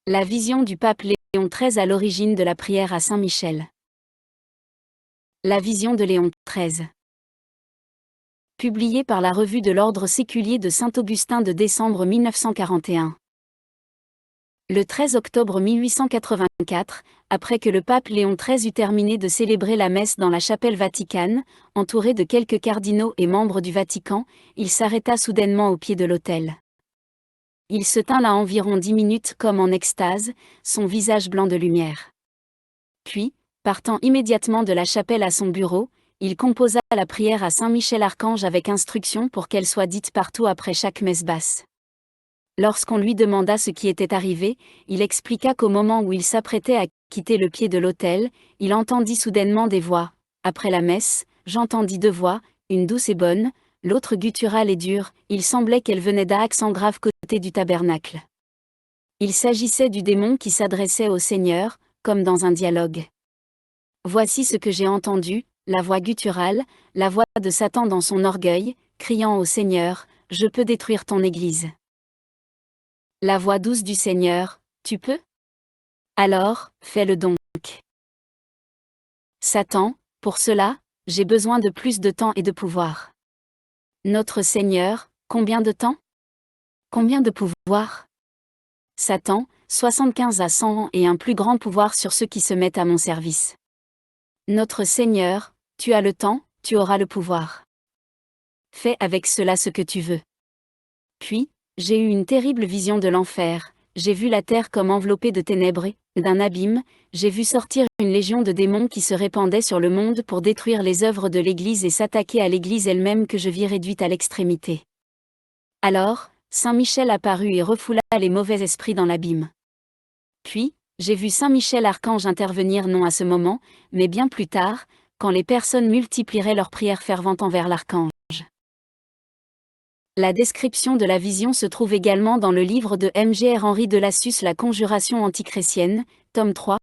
La vision du pape Léon XIII à l'origine de la prière à Saint-Michel. La vision de Léon XIII. Publiée par la Revue de l'Ordre séculier de Saint-Augustin de décembre 1941. Le 13 octobre 1884, après que le pape Léon XIII eut terminé de célébrer la messe dans la chapelle Vaticane, entouré de quelques cardinaux et membres du Vatican, il s'arrêta soudainement au pied de l'autel. Il se tint là environ 10 minutes comme en extase, son visage blanc de lumière. Puis, partant immédiatement de la chapelle à son bureau, il composa la prière à Saint-Michel-Archange avec instruction pour qu'elle soit dite partout après chaque messe basse. Lorsqu'on lui demanda ce qui était arrivé, il expliqua qu'au moment où il s'apprêtait à quitter le pied de l'autel, il entendit soudainement des voix. Après la messe, j'entendis 2 voix, une douce et bonne, l'autre gutturale et dure, il semblait qu'elle venait d'accent grave côté du tabernacle. Il s'agissait du démon qui s'adressait au Seigneur, comme dans un dialogue. Voici ce que j'ai entendu, la voix gutturale, la voix de Satan dans son orgueil, criant au Seigneur, « Je peux détruire ton Église. » La voix douce du Seigneur, « Tu peux ? Alors, fais-le donc. » Satan, pour cela, j'ai besoin de plus de temps et de pouvoir. Notre Seigneur, combien de temps ? Combien de pouvoir ? Satan, 75 à 100 ans et un plus grand pouvoir sur ceux qui se mettent à mon service. Notre Seigneur, tu as le temps, tu auras le pouvoir. Fais avec cela ce que tu veux. Puis, j'ai eu une terrible vision de l'enfer, j'ai vu la terre comme enveloppée de ténèbres et, d'un abîme, j'ai vu sortir une légion de démons qui se répandait sur le monde pour détruire les œuvres de l'Église et s'attaquer à l'Église elle-même que je vis réduite à l'extrémité. Alors, Saint Michel apparut et refoula les mauvais esprits dans l'abîme. Puis, j'ai vu Saint Michel Archange intervenir non à ce moment, mais bien plus tard, quand les personnes multiplieraient leurs prières ferventes envers l'Archange. La description de la vision se trouve également dans le livre de Mgr Henri de Lassus La conjuration antichrétienne, tome 3.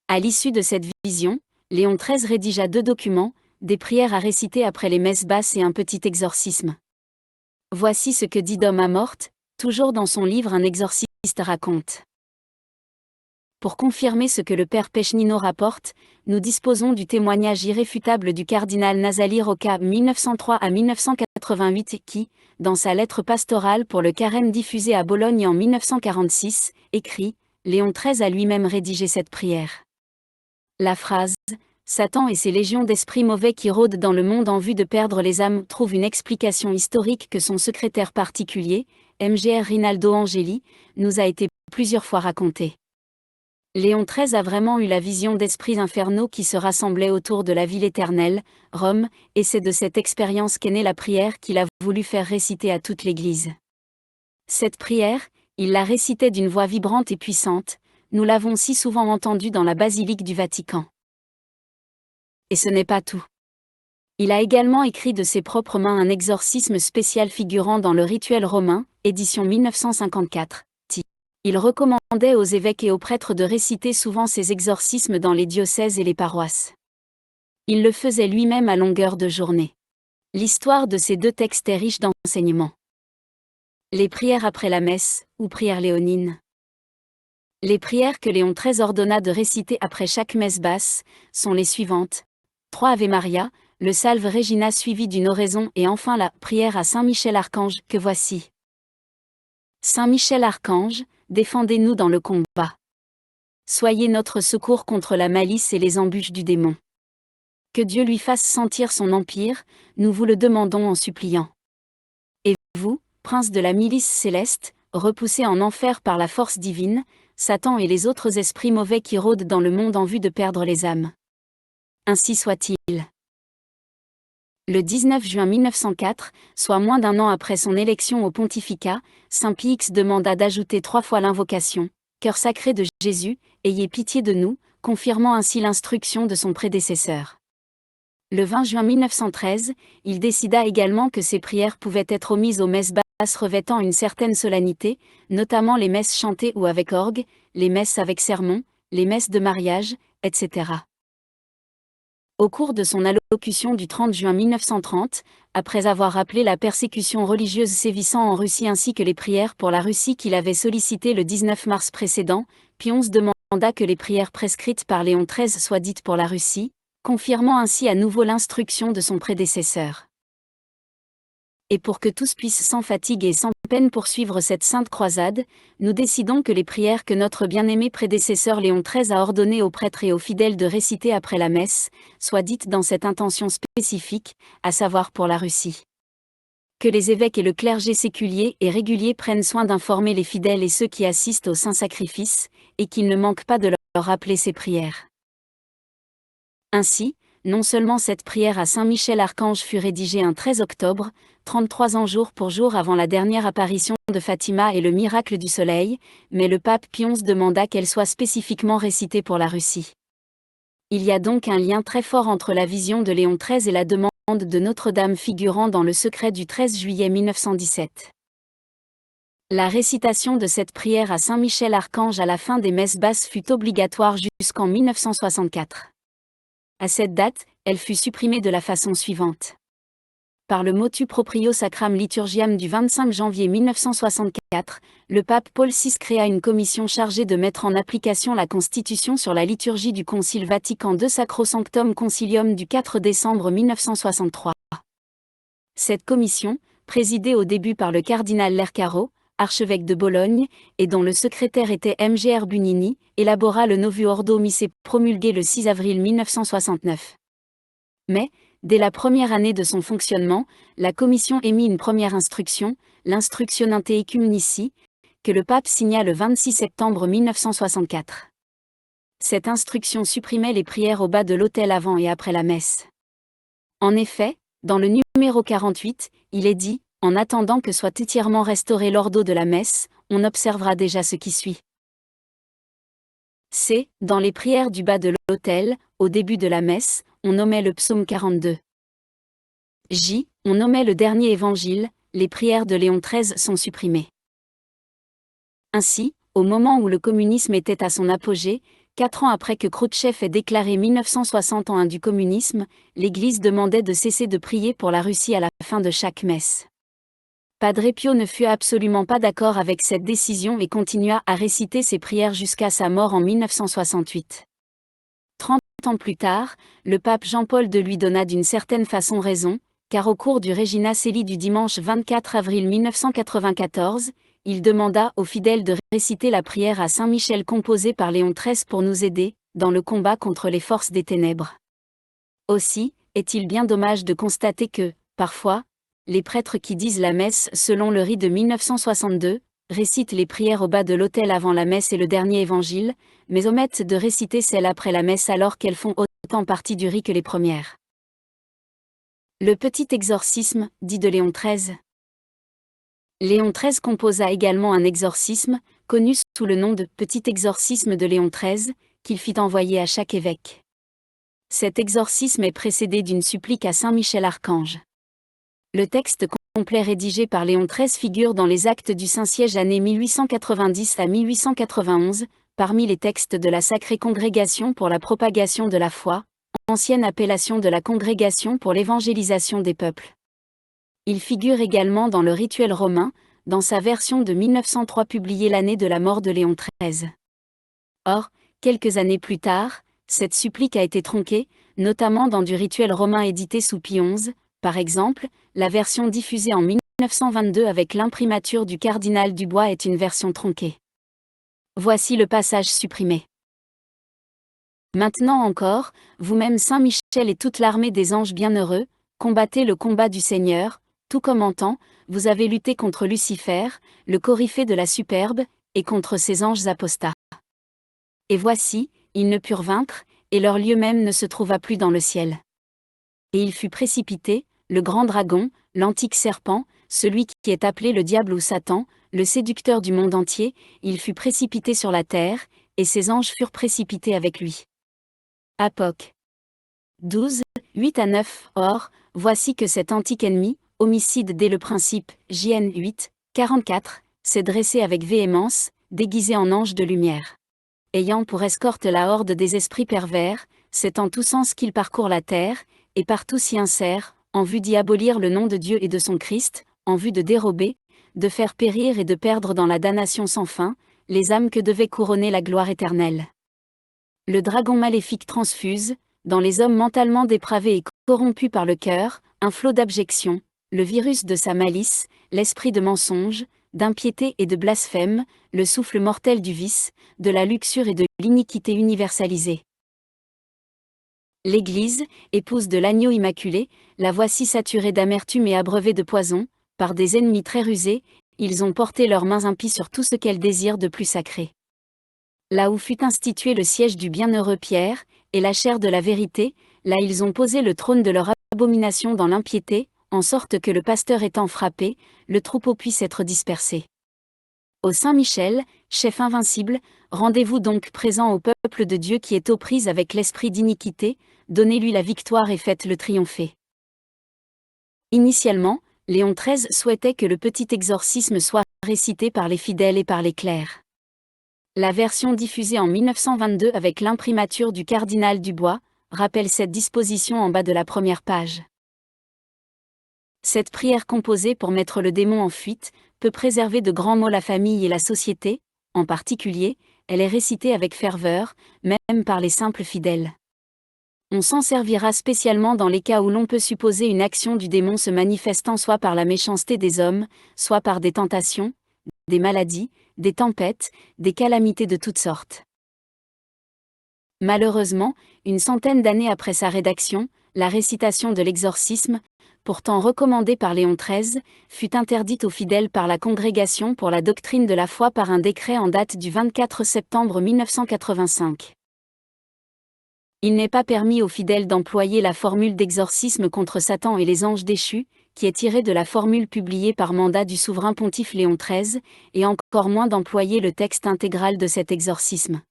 À l'issue de cette vision, Léon XIII rédigea 2 documents, des prières à réciter après les messes basses et un petit exorcisme. Voici ce que dit Dom Amort, toujours dans son livre Un exorciste raconte. Pour confirmer ce que le père Pechnino rapporte, nous disposons du témoignage irréfutable du cardinal Nazali Rocca 1903 à 1988 qui, dans sa lettre pastorale pour le carême diffusée à Bologne en 1946, écrit « Léon XIII a lui-même rédigé cette prière ». La phrase « Satan et ses légions d'esprits mauvais qui rôdent dans le monde en vue de perdre les âmes » trouve une explication historique que son secrétaire particulier, Mgr Rinaldo Angeli, nous a été plusieurs fois racontée. Léon XIII a vraiment eu la vision d'esprits infernaux qui se rassemblaient autour de la ville éternelle, Rome, et c'est de cette expérience qu'est née la prière qu'il a voulu faire réciter à toute l'Église. Cette prière, il la récitait d'une voix vibrante et puissante, nous l'avons si souvent entendue dans la basilique du Vatican. Et ce n'est pas tout. Il a également écrit de ses propres mains un exorcisme spécial figurant dans le rituel romain, édition 1954. Il recommandait aux évêques et aux prêtres de réciter souvent ces exorcismes dans les diocèses et les paroisses. Il le faisait lui-même à longueur de journée. L'histoire de ces 2 textes est riche d'enseignements. Les prières après la messe, ou prières léonines. Les prières que Léon XIII ordonna de réciter après chaque messe basse, sont les suivantes. 3 Ave Maria, le Salve Regina suivi d'une oraison et enfin la prière à Saint Michel Archange que voici. Saint Michel Archange, défendez-nous dans le combat. Soyez notre secours contre la malice et les embûches du démon. Que Dieu lui fasse sentir son empire, nous vous le demandons en suppliant. Et vous, prince de la milice céleste, repoussé en enfer par la force divine, Satan et les autres esprits mauvais qui rôdent dans le monde en vue de perdre les âmes. Ainsi soit-il. Le 19 juin 1904, soit moins d'1 an après son élection au pontificat, Saint Pie X demanda d'ajouter 3 fois l'invocation « Cœur sacré de Jésus, ayez pitié de nous », confirmant ainsi l'instruction de son prédécesseur. Le 20 juin 1913, il décida également que ces prières pouvaient être omises aux messes basses revêtant une certaine solennité, notamment les messes chantées ou avec orgue, les messes avec sermon, les messes de mariage, etc. Au cours de son allocution du 30 juin 1930, après avoir rappelé la persécution religieuse sévissant en Russie ainsi que les prières pour la Russie qu'il avait sollicitées le 19 mars précédent, Pie XI demanda que les prières prescrites par Léon XIII soient dites pour la Russie, confirmant ainsi à nouveau l'instruction de son prédécesseur. Et pour que tous puissent sans fatigue et sans peine poursuivre cette sainte croisade, nous décidons que les prières que notre bien-aimé prédécesseur Léon XIII a ordonnées aux prêtres et aux fidèles de réciter après la messe, soient dites dans cette intention spécifique, à savoir pour la Russie. Que les évêques et le clergé séculier et régulier prennent soin d'informer les fidèles et ceux qui assistent au Saint-Sacrifice, et qu'ils ne manquent pas de leur rappeler ces prières. Ainsi, non seulement cette prière à Saint-Michel-Archange fut rédigée un 13 octobre, 33 ans jour pour jour avant la dernière apparition de Fatima et le miracle du soleil, mais le pape Pie XI demanda qu'elle soit spécifiquement récitée pour la Russie. Il y a donc un lien très fort entre la vision de Léon XIII et la demande de Notre-Dame figurant dans le secret du 13 juillet 1917. La récitation de cette prière à Saint-Michel-Archange à la fin des messes basses fut obligatoire jusqu'en 1964. À cette date, elle fut supprimée de la façon suivante. Par le motu proprio sacram liturgiam du 25 janvier 1964, le pape Paul VI créa une commission chargée de mettre en application la Constitution sur la liturgie du Concile Vatican II Sacrosanctum Concilium du 4 décembre 1963. Cette commission, présidée au début par le cardinal Lercaro, archevêque de Bologne, et dont le secrétaire était Mgr Bunini, élabora le Novus Ordo Missae promulgué le 6 avril 1969. Mais, dès la première année de son fonctionnement, la commission émit une première instruction, l'Instructionante Ecumenici, que le pape signa le 26 septembre 1964. Cette instruction supprimait les prières au bas de l'autel avant et après la messe. En effet, dans le numéro 48, il est dit: en attendant que soit entièrement restauré l'ordo de la messe, on observera déjà ce qui suit. C. Dans les prières du bas de l'autel, au début de la messe, on omet le psaume 42. J. On omet le dernier évangile, les prières de Léon XIII sont supprimées. Ainsi, au moment où le communisme était à son apogée, 4 ans après que Khrouchtchev ait déclaré 1960 an du communisme, l'Église demandait de cesser de prier pour la Russie à la fin de chaque messe. Padre Pio ne fut absolument pas d'accord avec cette décision et continua à réciter ses prières jusqu'à sa mort en 1968. 30 ans plus tard, le pape Jean-Paul II lui donna d'une certaine façon raison, car au cours du Regina Coeli du dimanche 24 avril 1994, il demanda aux fidèles de réciter la prière à Saint-Michel composée par Léon XIII pour nous aider, dans le combat contre les forces des ténèbres. Aussi, est-il bien dommage de constater que, parfois, les prêtres qui disent la messe selon le rite de 1962, récitent les prières au bas de l'autel avant la messe et le dernier évangile, mais omettent de réciter celles après la messe alors qu'elles font autant partie du rite que les premières. Le petit exorcisme, dit de Léon XIII. Léon XIII composa également un exorcisme, connu sous le nom de « petit exorcisme de Léon XIII », qu'il fit envoyer à chaque évêque. Cet exorcisme est précédé d'une supplique à Saint-Michel-Archange. Le texte complet rédigé par Léon XIII figure dans les actes du Saint-Siège années 1890 à 1891, parmi les textes de la Sacrée Congrégation pour la propagation de la foi, ancienne appellation de la Congrégation pour l'évangélisation des peuples. Il figure également dans le rituel romain, dans sa version de 1903 publiée l'année de la mort de Léon XIII. Or, quelques années plus tard, cette supplique a été tronquée, notamment dans du rituel romain édité sous Pie XI, par exemple, la version diffusée en 1922 avec l'imprimature du cardinal Dubois est une version tronquée. Voici le passage supprimé. Maintenant encore, vous-même Saint Michel et toute l'armée des anges bienheureux, combattez le combat du Seigneur, tout comme en temps, vous avez lutté contre Lucifer, le coryphée de la superbe, et contre ses anges apostats. Et voici, ils ne purent vaincre, et leur lieu même ne se trouva plus dans le ciel. Et il fut précipité, le grand dragon, l'antique serpent, celui qui est appelé le diable ou Satan, le séducteur du monde entier, il fut précipité sur la terre, et ses anges furent précipités avec lui. Apoc. 12, 8 à 9. Or, voici que cet antique ennemi, homicide dès le principe, JN 8, 44, s'est dressé avec véhémence, déguisé en ange de lumière. Ayant pour escorte la horde des esprits pervers, c'est en tous sens qu'il parcourt la terre, et partout s'y insère, en vue d'y abolir le nom de Dieu et de son Christ, en vue de dérober, de faire périr et de perdre dans la damnation sans fin, les âmes que devait couronner la gloire éternelle. Le dragon maléfique transfuse, dans les hommes mentalement dépravés et corrompus par le cœur, un flot d'abjection, le virus de sa malice, l'esprit de mensonge, d'impiété et de blasphème, le souffle mortel du vice, de la luxure et de l'iniquité universalisée. L'Église, épouse de l'agneau immaculé, la voici saturée d'amertume et abreuvée de poison, par des ennemis très rusés, ils ont porté leurs mains impies sur tout ce qu'elle désire de plus sacré. Là où fut institué le siège du bienheureux Pierre, et la chair de la vérité, là ils ont posé le trône de leur abomination dans l'impiété, en sorte que le pasteur étant frappé, le troupeau puisse être dispersé. Ô Saint Michel, chef invincible, rendez-vous donc présent au peuple de Dieu qui est aux prises avec l'esprit d'iniquité, donnez-lui la victoire et faites-le triompher. Initialement, Léon XIII souhaitait que le petit exorcisme soit récité par les fidèles et par les clercs. La version diffusée en 1922 avec l'imprimature du cardinal Dubois rappelle cette disposition en bas de la première page. Cette prière composée pour mettre le démon en fuite peut préserver de grands maux la famille et la société, en particulier, elle est récitée avec ferveur, même par les simples fidèles. On s'en servira spécialement dans les cas où l'on peut supposer une action du démon se manifestant soit par la méchanceté des hommes, soit par des tentations, des maladies, des tempêtes, des calamités de toutes sortes. Malheureusement, une centaine d'années après sa rédaction, la récitation de l'exorcisme, pourtant recommandée par Léon XIII, fut interdite aux fidèles par la Congrégation pour la doctrine de la foi par un décret en date du 24 septembre 1985. Il n'est pas permis aux fidèles d'employer la formule d'exorcisme contre Satan et les anges déchus, qui est tirée de la formule publiée par mandat du souverain pontife Léon XIII, et encore moins d'employer le texte intégral de cet exorcisme.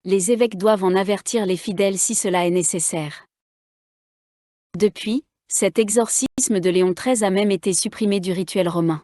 Les évêques doivent en avertir les fidèles si cela est nécessaire. Depuis, cet exorcisme de Léon XIII a même été supprimé du rituel romain.